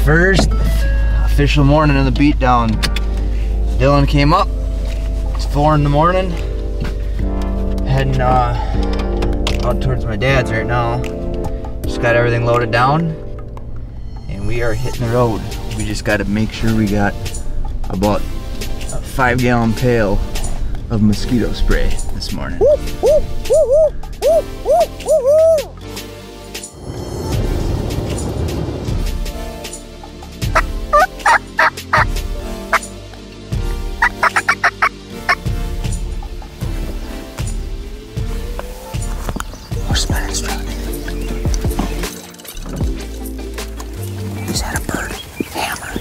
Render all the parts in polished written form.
First official morning of the Beatdown. Dylan came up. It's 4 in the morning. Heading out towards my dad's right now. Just got everything loaded down and we are hitting the road. We just got to make sure we got about a 5-gallon pail of mosquito spray this morning. We're spinning strong. He's had a bird hammer.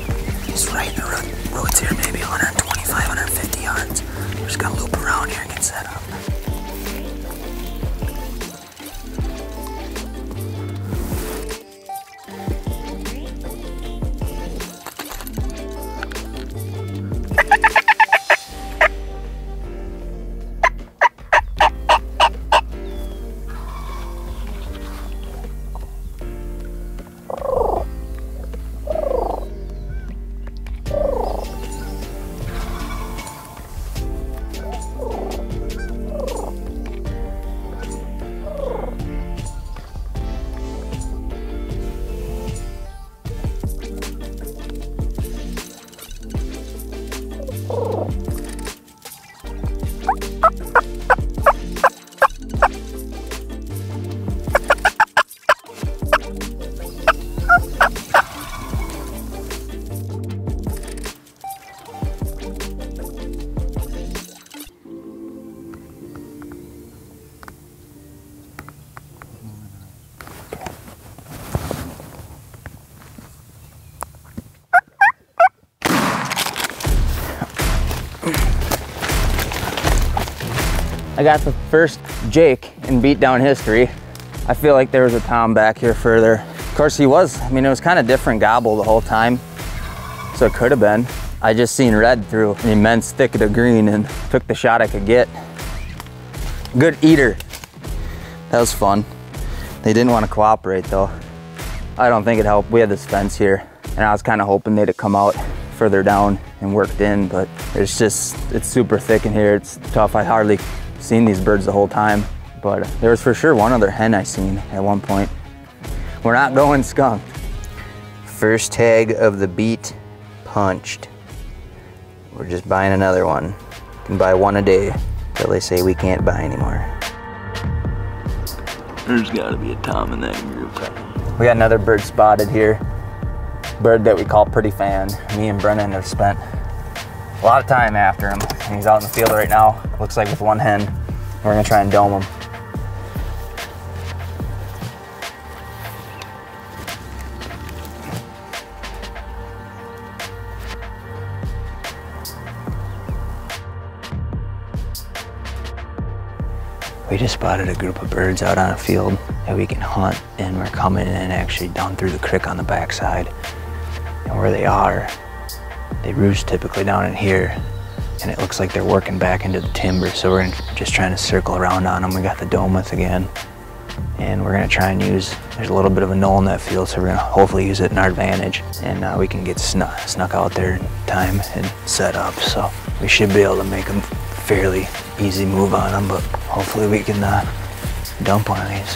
He's right in the roots here, maybe 125, 150 yards. We're just gonna loop around here and get set up. I got the first Jake in Beatdown history. I feel like there was a Tom back here further. Of course he was. I mean, it was kind of different gobble the whole time, so it could have been. I just seen red through an immense thicket of green and took the shot I could get. Good eater. That was fun. They didn't want to cooperate though. I don't think it helped. We had this fence here and I was kind of hoping they'd come out further down and worked in, but it's super thick in here. It's tough. I hardly seen these birds the whole time, but there was for sure one other hen I seen at one point. We're not going skunk. First tag of the beat punched. We're just buying another one. You can buy one a day till they say we can't buy anymore. There's gotta be a Tom in that group. We got another bird spotted here. Bird that we call Pretty Fan. Me and Brennan have spent a lot of time after him. And he's out in the field right now. Looks like with one hen. We're gonna try and dome him. We just spotted a group of birds out on a field that we can hunt, and we're coming in actually down through the creek on the backside. And where they are, they roost typically down in here, and it looks like they're working back into the timber, so we're just trying to circle around on them. We got the dometh again, and we're gonna try and use, there's a little bit of a knoll in that field, so we're gonna hopefully use it in our advantage, and we can get snuck out there in time and set up, so we should be able to make them fairly easy move on them, but hopefully we can dump one of these.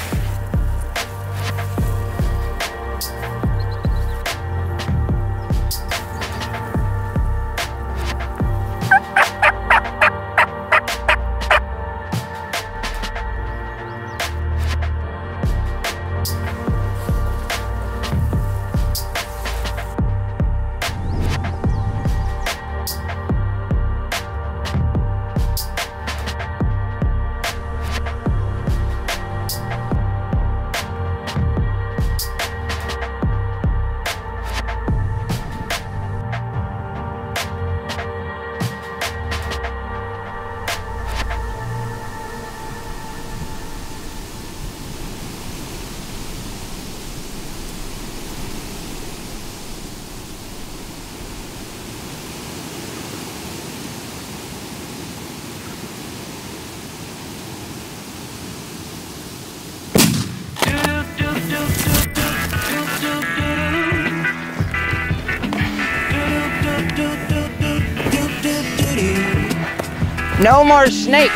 No more snakes.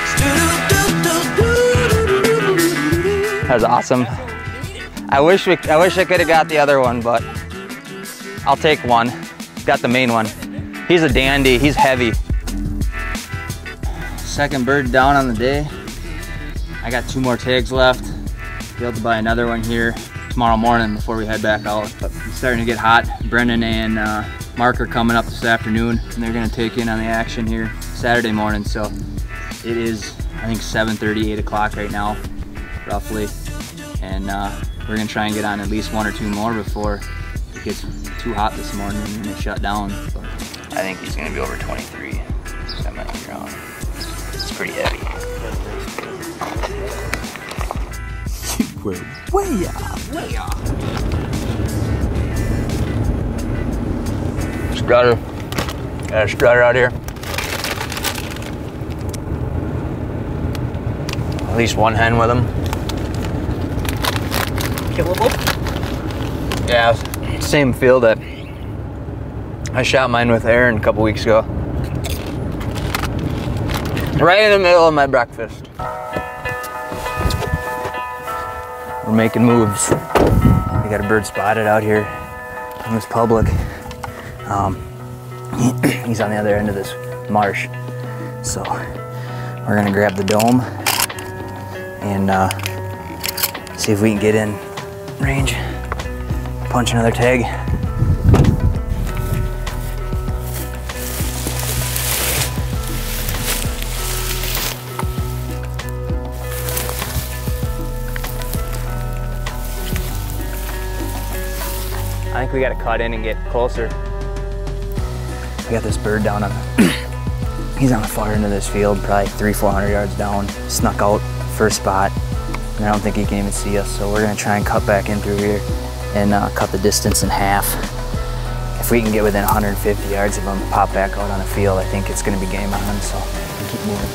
That was awesome. I wish I could have got the other one, but I'll take one. Got the main one. He's a dandy. He's heavy. Second bird down on the day. I got 2 more tags left. Be able to buy another one here tomorrow morning before we head back out. But it's starting to get hot. Brendan and Mark are coming up this afternoon, and they're gonna take in on the action here Saturday morning. So it is, I think, 7:30, 8 o'clock right now, roughly. And we're gonna try and get on at least 1 or 2 more before it gets too hot this morning and they shut down. But I think he's gonna be over 23. So I might be wrong. It's pretty heavy. We're way off, way off. Strutter. Got a strutter out here. At least 1 hen with him. Killable? Yeah, same field that I shot mine with Aaron a couple weeks ago. Right in the middle of my breakfast. We're making moves. We got a bird spotted out here in this public. He's on the other end of this marsh. So we're gonna grab the dome and see if we can get in range, punch another tag. I think we gotta cut in and get closer. We got this bird down on he's on the far end of this field, probably 300-400 yards down. Snuck out first spot, and I don't think he can even see us, so we're gonna try and cut back in through here and cut the distance in half. If we can get within 150 yards of him, pop back out on the field, I think it's gonna be game on, so we keep moving.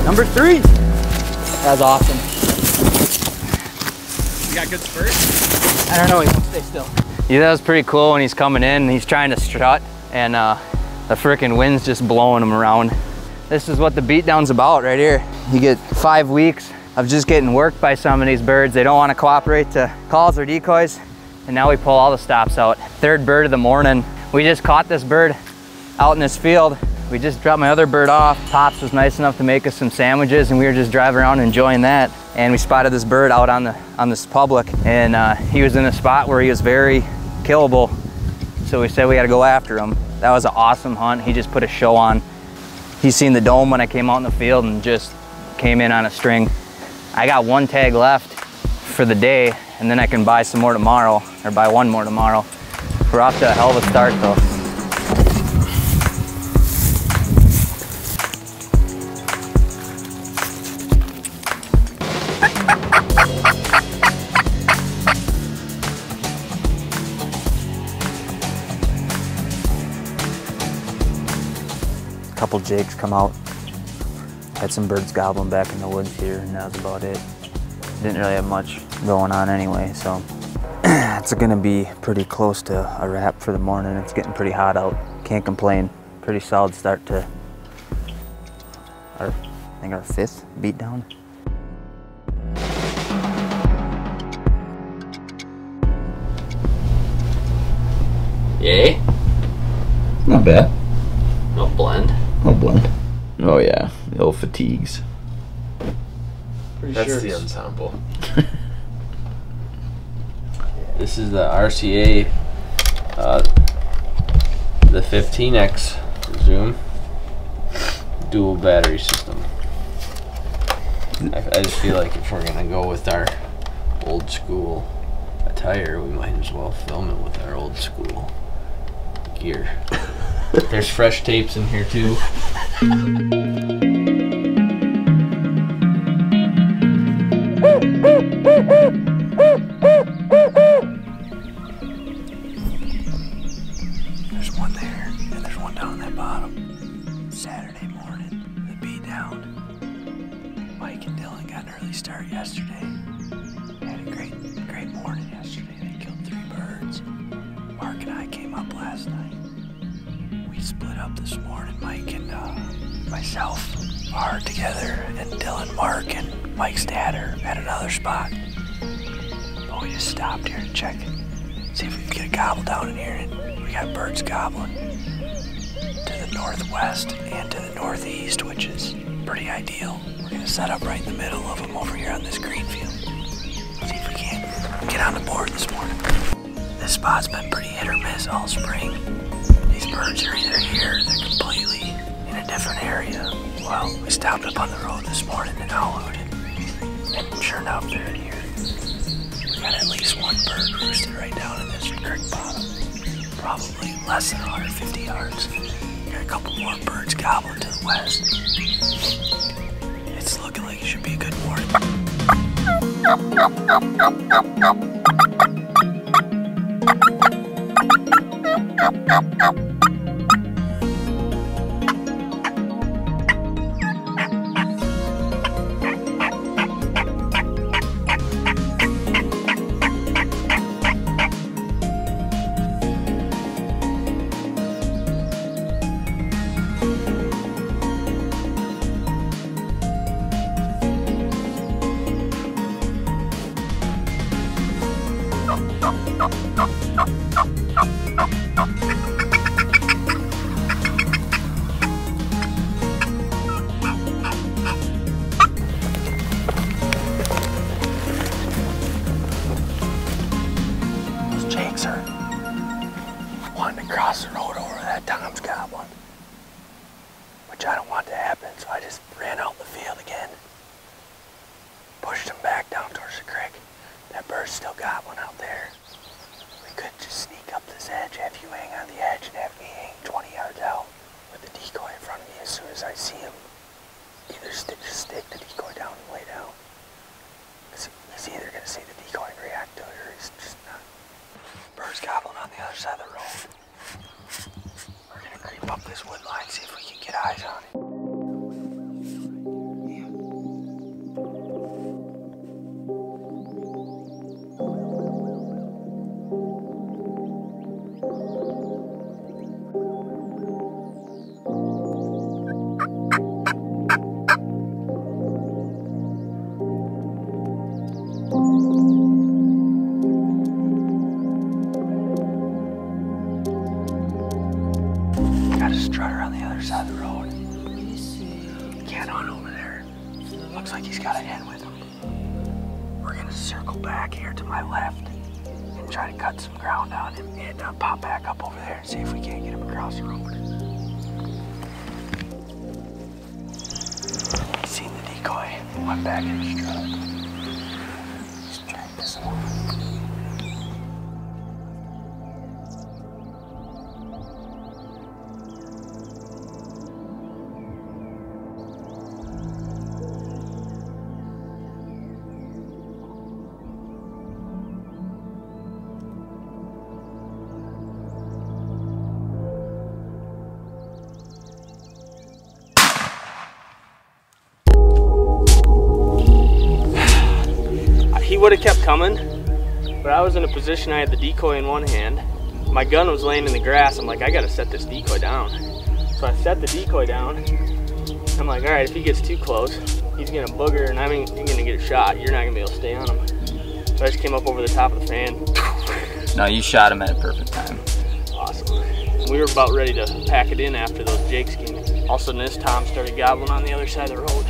Number 3. That was awesome. You got good spurt? I don't know, he won't stay still. Yeah, that was pretty cool when he's coming in and he's trying to strut and the frickin' wind's just blowing him around. This is what the beatdown's about right here. You get 5 weeks of just getting worked by some of these birds. They don't want to cooperate to calls or decoys, and now we pull all the stops out. 3rd bird of the morning. We just caught this bird out in this field. We just dropped my other bird off. Pops was nice enough to make us some sandwiches, and we were just driving around enjoying that. And we spotted this bird out on this public, and he was in a spot where he was very killable. So we said we got to go after him. That was an awesome hunt. He just put a show on. He seen the dome when I came out in the field and just came in on a string. I got 1 tag left for the day, and then I can buy some more tomorrow, or buy 1 more tomorrow. We're off to a hell of a start though. Couple jakes come out. Had some birds gobbling back in the woods here, and that was about it. Didn't really have much going on anyway, so it's gonna be pretty close to a wrap for the morning. It's getting pretty hot out. Can't complain. Pretty solid start to I think our 5th beatdown. Yay. Not bad. No blend. No blend. Oh yeah, the old fatigues. That's the ensemble. This is the RCA The 15X Zoom dual battery system. I just feel like if we're gonna go with our old school attire, we might as well film it with our old school gear. There's fresh tapes in here too. There's one there, and there's one down on that bottom. Saturday morning, the Beatdown. Mike and Dylan got an early start yesterday. Had a great morning yesterday. They killed 3 birds. Mark and I came up last night. We split up this morning. Mike and myself are together, and Dylan, Mark, and Mike's dad are at another spot. But we just stopped here to check, see if we can get a gobble down in here. And we got birds gobbling to the northwest and to the northeast, which is pretty ideal. We're gonna set up right in the middle of them over here on this green field. See if we can't get on the board this morning. This spot's been pretty hit or miss all spring. These birds are either here, they're completely in a different area. Well, we stopped up on the road this morning in Aloud, and sure enough, they're in here. We got at least one bird roosted right down in this creek bottom. Probably less than 150 yards. Got a couple more birds gobbling to the west. It's looking like it should be a good morning. Those jakes are wanting to cross the road over that Tom's goblin, which I don't want to happen, so I just ran out in the field again. Pushed him back down towards the creek. That bird's still gobbling out there. We could just sneak up this edge, have you hang on the edge, and have me hang 20 yards out with the decoy in front of me as soon as I see him. Either just stick the decoy down and lay down. Because he's either going to see the decoy and react to it, or he's just not. Bird's gobbling on the other side of the road. We're going to creep up this wood line, see if we can get eyes on it. Got a strutter on the other side of the road. Cat on over there. Looks like he's got a hen with him. We're gonna circle back here to my left and try to cut some ground on him and pop back up over there and see if we can't get him across the road. Seen the decoy. Went back in his strut. Let's drag this one. He would have kept coming, but I was in a position I had the decoy in one hand. My gun was laying in the grass. I'm like, I gotta set this decoy down. So I set the decoy down. I'm like, all right, if he gets too close, he's gonna booger and I'm gonna get a shot. You're not gonna be able to stay on him. So I just came up over the top of the fan. No, you shot him at a perfect time. Awesome. We were about ready to pack it in after those jakes came in. All of a sudden this Tom started gobbling on the other side of the road.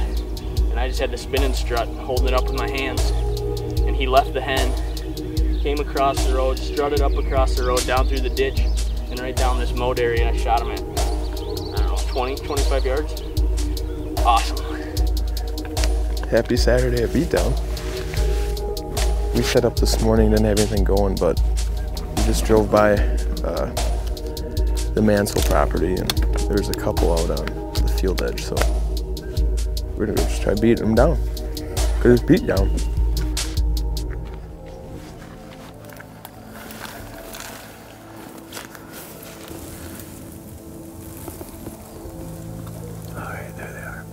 And I just had the spinning strut, holding it up with my hands. And he left the hen, came across the road, strutted up across the road, down through the ditch, and and right down this mowed area, I shot him at, I don't know, 20, 25 yards. Awesome. Happy Saturday at Beatdown. We set up this morning, didn't have anything going, but we just drove by the Mansell property, and there's a couple out on the field edge, so we're gonna go just try beating them down, because it's Beatdown. All right, there they are.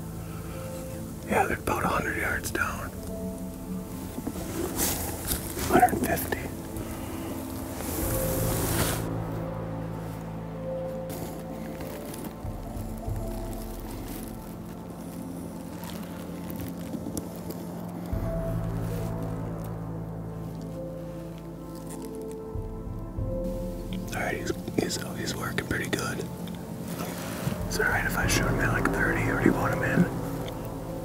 Yeah, they're about 100 yards down. 150. All right, he's working pretty good. Is it all right if I shoot him at like 30, or do you want him in?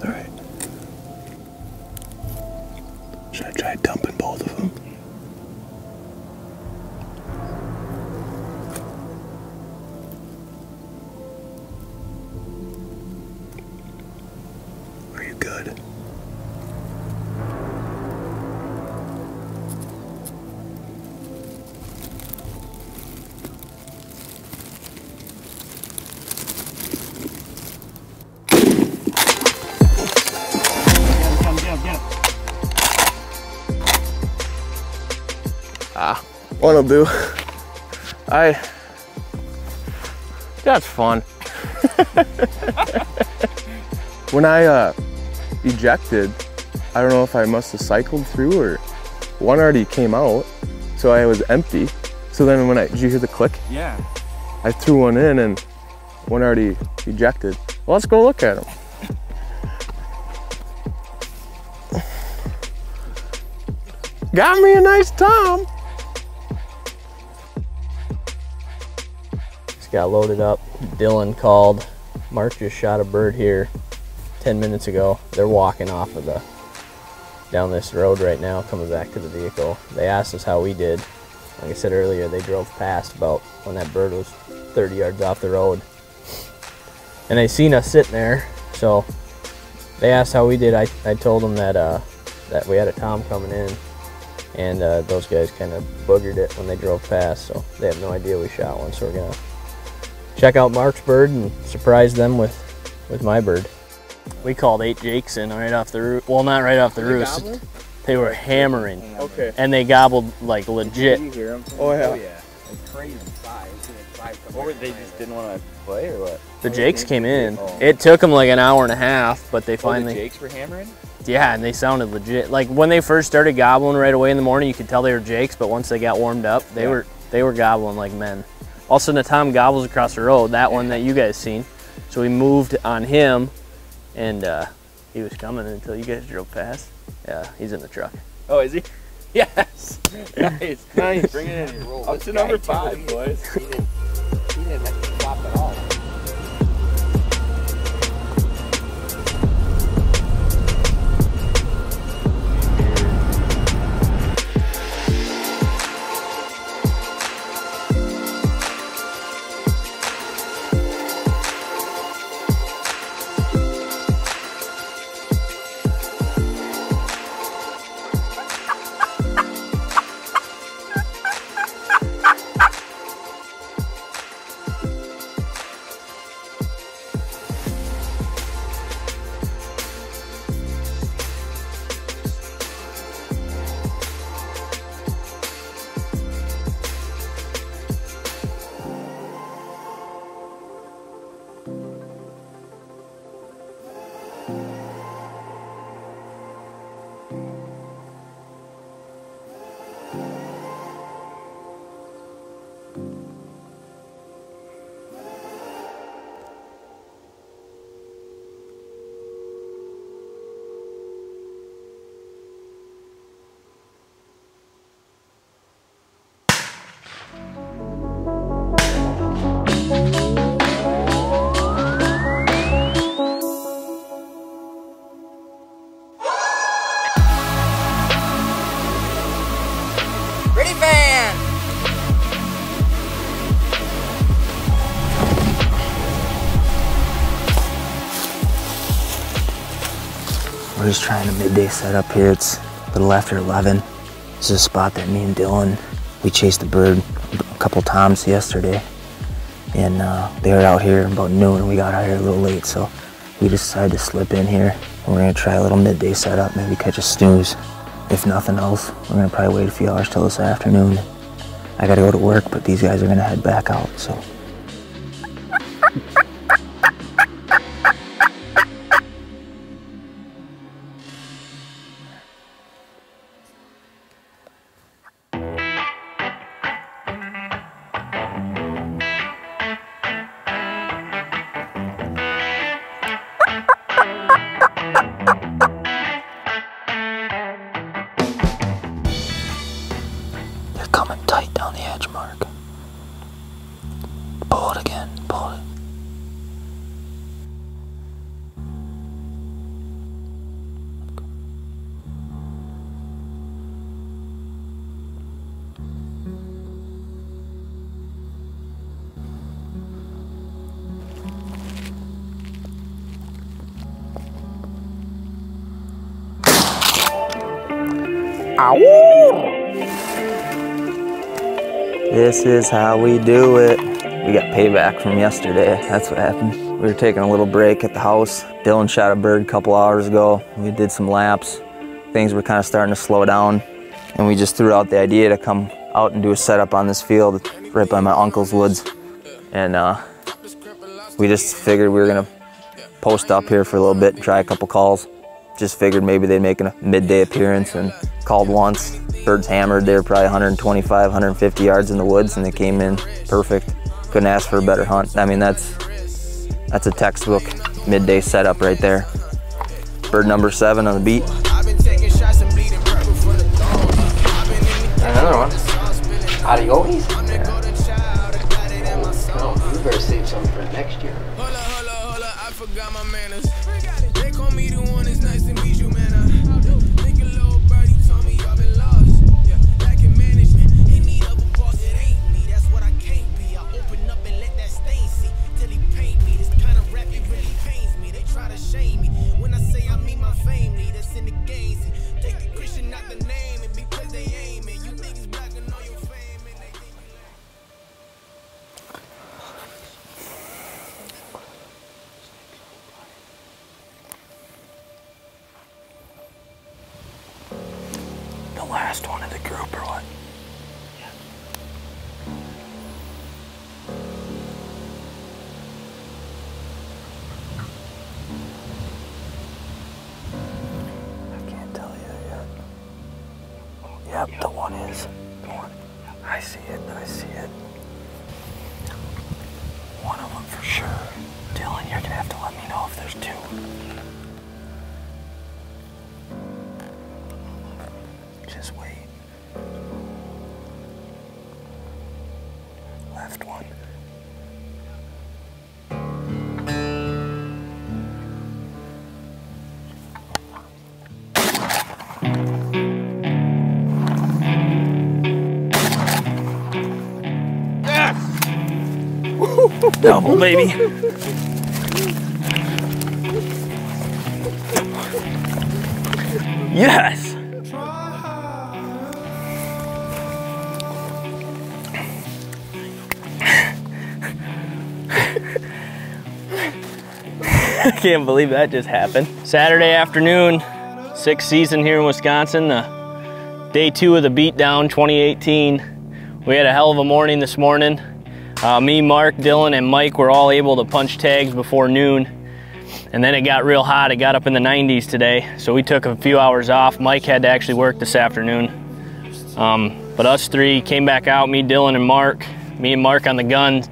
All right. Should I try dumping both of them? Are you good? One'll do. That's fun. When I ejected, I don't know if I must have cycled through or one already came out, so I was empty. So then did you hear the click? Yeah. I threw one in and one already ejected. Well, let's go look at him. Got me a nice tom. Just got loaded up. Dylan called. Mark just shot a bird here 10 minutes ago. They're walking off of down this road right now, coming back to the vehicle. They asked us how we did. Like I said earlier, they drove past about when that bird was 30 yards off the road. And they seen us sitting there, so they asked how we did. I told them that we had a tom coming in, and those guys kind of boogered it when they drove past, so they have no idea we shot one. So we're gonna check out Mark's bird and surprise them with my bird. We called 8 jakes in right off the roost. Well, not right off the roost. They were hammering. Okay. And they gobbled like legit. You hear them? Oh yeah. Like crazy size. Or they just didn't want to play or what? The jakes came in. It took them like an hour and a half, but they finally. The jakes were hammering? Yeah, and they sounded legit. Like when they first started gobbling right away in the morning, you could tell they were jakes, but once they got warmed up, they were gobbling like men. All of a sudden, the tom gobbles across the road, that one that you guys seen. So we moved on him, and he was coming until you guys drove past. Yeah, he's in the truck. Oh, is he? Yes. Nice. Nice. Bring it in. Roll. Up to number 5, boys. He didn't have to flop at all. We're just trying a midday setup here. It's a little after 11. This is a spot that me and Dylan, we chased a bird a couple times yesterday. And they were out here about noon, and we got out here a little late, so we decided to slip in here. And we're gonna try a little midday setup, maybe catch a snooze. If nothing else, we're gonna probably wait a few hours till this afternoon. I gotta go to work, but these guys are gonna head back out, so. Coming tight down the edge, Mark. Pull it again, pull it. Ow! This is how we do it. We got payback from yesterday. That's what happened. We were taking a little break at the house. Dylan shot a bird a couple hours ago. We did some laps. Things were kind of starting to slow down. And we just threw out the idea to come out and do a setup on this field right by my uncle's woods. And we just figured we were gonna post up here for a little bit and try a couple calls. Just figured maybe they'd make a midday appearance, and called once. Birds hammered. They were probably 125, 150 yards in the woods, and they came in perfect. Couldn't ask for a better hunt. I mean, that's a textbook midday setup right there. Bird number 7 on the beat. Another one. Adios. Yeah. Oh, you better save something for next year. I forgot my manners. They call me the one that's nice to meet you, man. Think a little birdie told me I've been lost. Yeah, lack of management. In need of a boss, it ain't me. That's what I can't be. I open up and let that stain see till he paint me. This kind of rap, it really pains me. They try to shame me when I say I mean my family. That's in the game. See, take the Christian, not the name, and because they aim it, you think it's black and all your fame, and they think The last one of the group or what? I can't tell you yet. Yep, the one is. The one. I see it, I see it. One of them for sure. Dylan, you're gonna have to let me know if there's 2. Just wait. Left one. Yes! Double, baby. Yes! I can't believe that just happened. Saturday afternoon, 6th season here in Wisconsin, day 2 of the Beatdown 2018. We had a hell of a morning this morning. Me, Mark, Dylan, and Mike were all able to punch tags before noon. And then it got real hot. It got up in the 90s today. So we took a few hours off. Mike had to actually work this afternoon. But us 3 came back out, me, Dylan, and Mark. Me and Mark on the gun.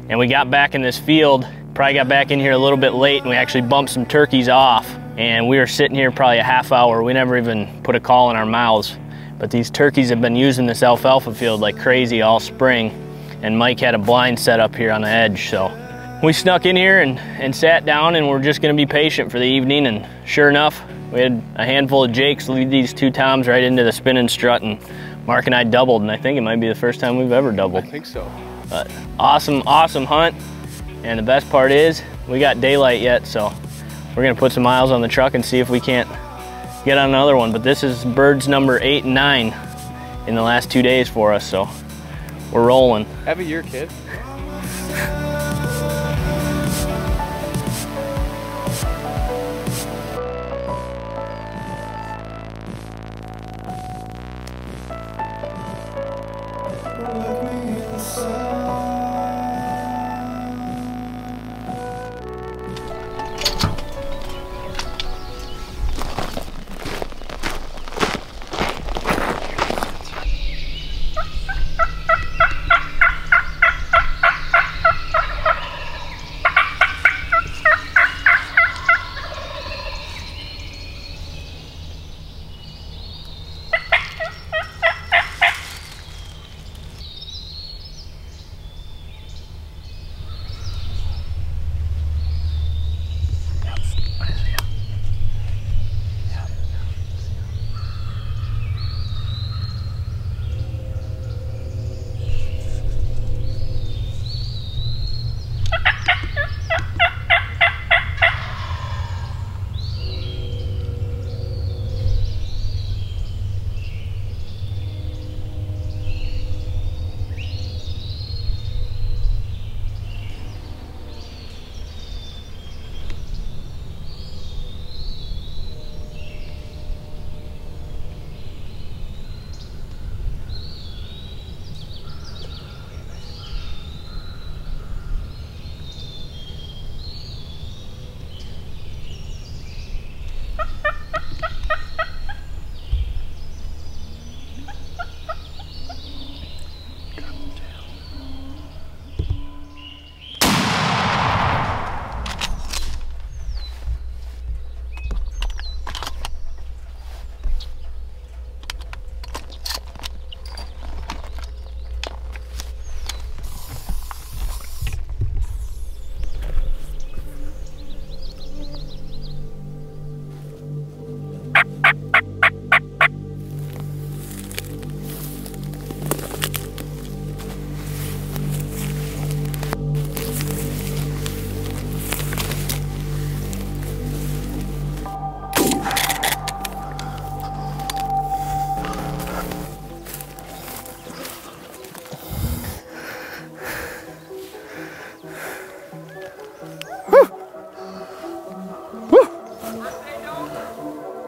And we got back in this field. Probably got back in here a little bit late, and we actually bumped some turkeys off. And we were sitting here probably a half hour. We never even put a call in our mouths. But these turkeys have been using this alfalfa field like crazy all spring. And Mike had a blind set up here on the edge. So we snuck in here and sat down, and we're just gonna be patient for the evening. And sure enough, we had a handful of jakes lead these 2 toms right into the spinning strut, and Mark and I doubled, and I think it might be the first time we've ever doubled. I think so. But awesome, awesome hunt. And the best part is we got daylight yet, so we're gonna put some miles on the truck and see if we can't get on another one. But this is birds number 8 and 9 in the last 2 days for us, so we're rolling. Have a year, kid.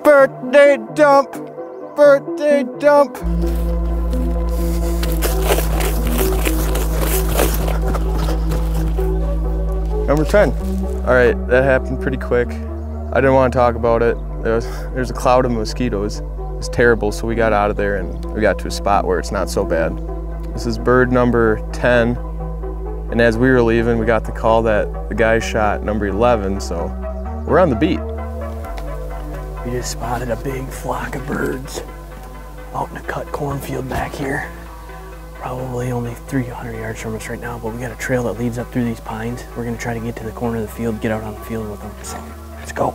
Birthday dump! Birthday dump! Number 10. All right, that happened pretty quick. I didn't want to talk about it. There's a cloud of mosquitoes. It was terrible, so we got out of there and we got to a spot where it's not so bad. This is bird number 10. And as we were leaving, we got the call that the guy shot number 11, so we're on the beat. We just spotted a big flock of birds out in a cut cornfield back here. Probably only 300 yards from us right now, but we got a trail that leads up through these pines. We're gonna try to get to the corner of the field, get out on the field with them. So let's go.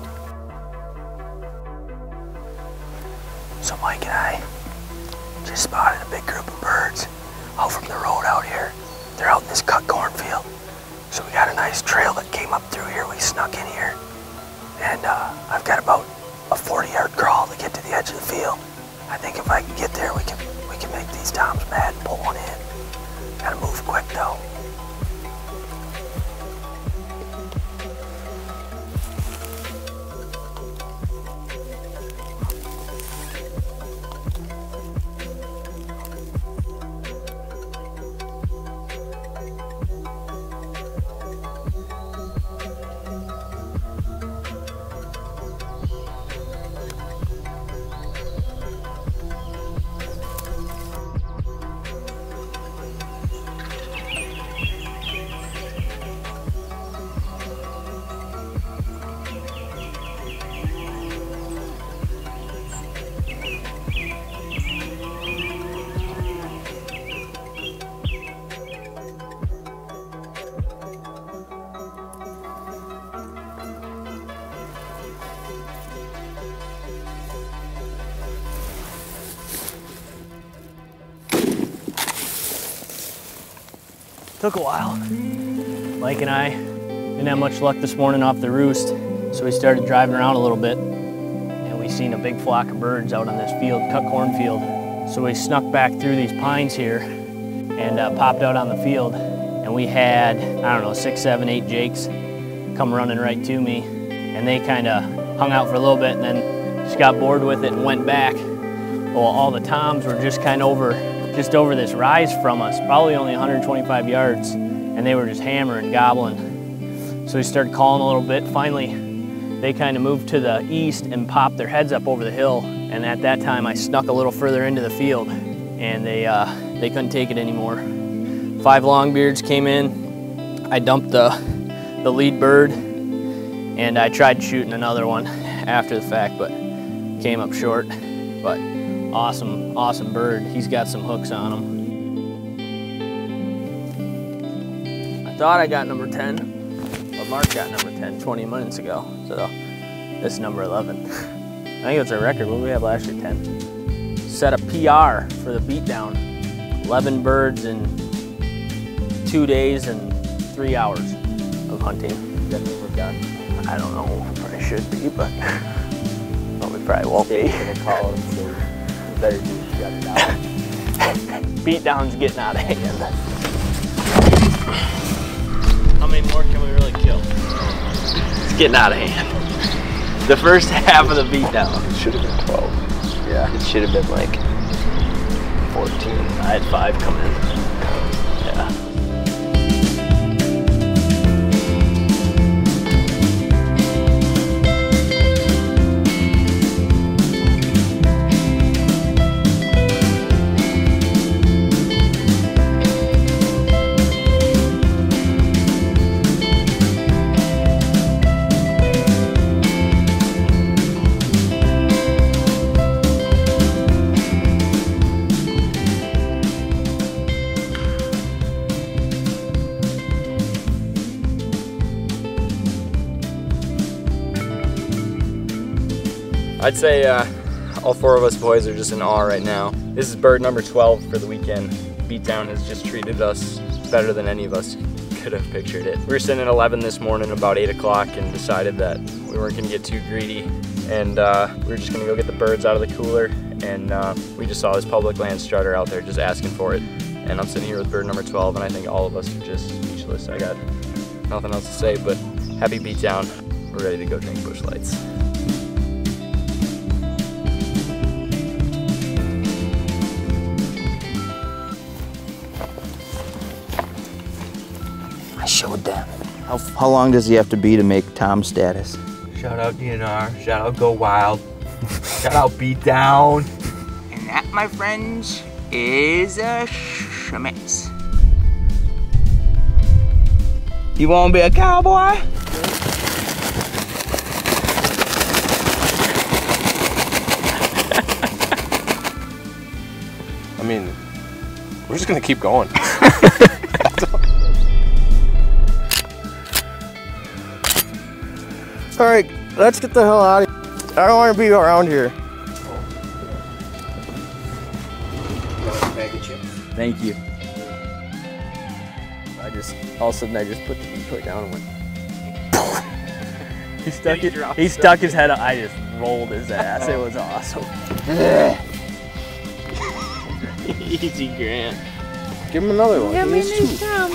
So Mike and I just spotted a big group of birds out from the road out here. They're out in this cut cornfield. So we got a nice trail that came up through here. We snuck in here. And I've got about a 40-yard crawl to get to the edge of the field. I think if I can get there, we can make these toms mad and pull one in. Gotta move quick though. Took a while. Mike and I didn't have much luck this morning off the roost, so we started driving around a little bit, and we seen a big flock of birds out on this field, cut cornfield. So we snuck back through these pines here and popped out on the field. And we had, I don't know, 6, 7, 8 jakes come running right to me. And they kind of hung out for a little bit and then just got bored with it and went back. Well, all the toms were just kind of just over this rise from us, probably only 125 yards. And they were just hammering, gobbling. So we started calling a little bit. Finally, they kind of moved to the east and popped their heads up over the hill. And at that time, I snuck a little further into the field and they couldn't take it anymore. 5 longbeards came in. I dumped the lead bird and I tried shooting another one after the fact, but came up short. But awesome, awesome bird. He's got some hooks on him. I thought I got number 10. But Mark got number 10 20 minutes ago, so this is number 11. I think it's a record. What did we have last year? 10. Set a PR for the Beatdown. 11 birds in 2 days and 3 hours of hunting. That mean we're done? I don't know. Probably should be, but well, we probably won't be. Call him, so we better just shut it out. Beatdown's getting out of hand. How many more can we really kill? It's getting out of hand. The first half of the Beatdown. It should have been 12. Yeah, it should have been like 14. I had 5 come in. Yeah. I'd say all 4 of us boys are just in awe right now. This is bird number 12 for the weekend. Beatdown has just treated us better than any of us could have pictured it. We were sitting at 11 this morning about 8 o'clock and decided that we weren't gonna get too greedy and we were just gonna go get the birds out of the cooler, and we just saw this public land strutter out there just asking for it. And I'm sitting here with bird number 12 and I think all of us are just speechless. I got nothing else to say, but happy Beatdown. We're ready to go drink bush lights. Showed them. How long does he have to be to make Tom status? Shout out DNR. Shout out Go Wild. Shout out Beatdown. And that, my friends, is a Schmitz. You wanna be a cowboy? I mean, we're just gonna keep going. All right, let's get the hell out of here. I don't want to be around here. Thank you. All of a sudden I just put the decoy down and went. he stuck his head up. I just rolled his ass. It was awesome. Easy, Grant. Give him another one. Yeah, my name's Tom.